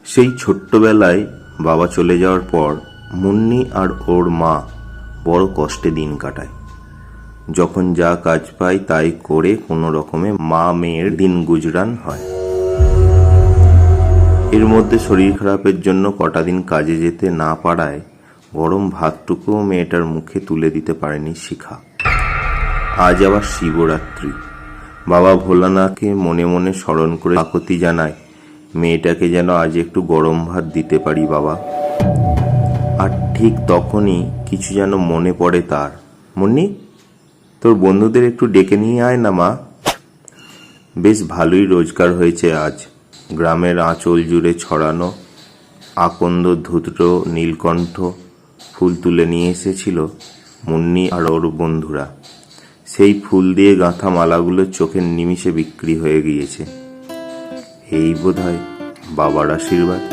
সেই ছোট্টবেলায় বাবা চলে যাওয়ার পর মুন্নি আর ওর মা বড় কষ্টে দিন কাটায়। যখন যা কাজ পায় তাই করে কোনো রকমে মা মেয়ের দিন গুজরান হয়। এর মধ্যে শরীর খারাপের জন্য কটা দিন কাজে যেতে না পারায় গরম ভাতটুকুও মেয়েটার মুখে তুলে দিতে পারেনি শিখা। আজ আবার শিবরাত্রি। বাবা ভোলানাথকে মনে মনে স্মরণ করে কাকুতি জানায়, মেয়েটাকে যেন আজ একটু গরম ভাত দিতে পারি বাবা। আর ঠিক তখনই কিছু যেন মনে পড়ে তার। মুন্নি, তোর বন্ধুদের একটু ডেকে নিয়ে আয় না মা। বেশ ভালোই রোজগার হয়েছে আজ। গ্রামের আঁচল জুড়ে ছড়ানো আকন্দ, ধূত্র, নীলকণ্ঠ ফুল তুলে নিয়ে এসেছিল মুন্নি আর ওর বন্ধুরা। সেই ফুল দিয়ে গাঁথা মালাগুলো চোখের নিমিষে বিক্রি হয়ে গিয়েছে। এই বোধহয় বাবার আশীর্বাদ।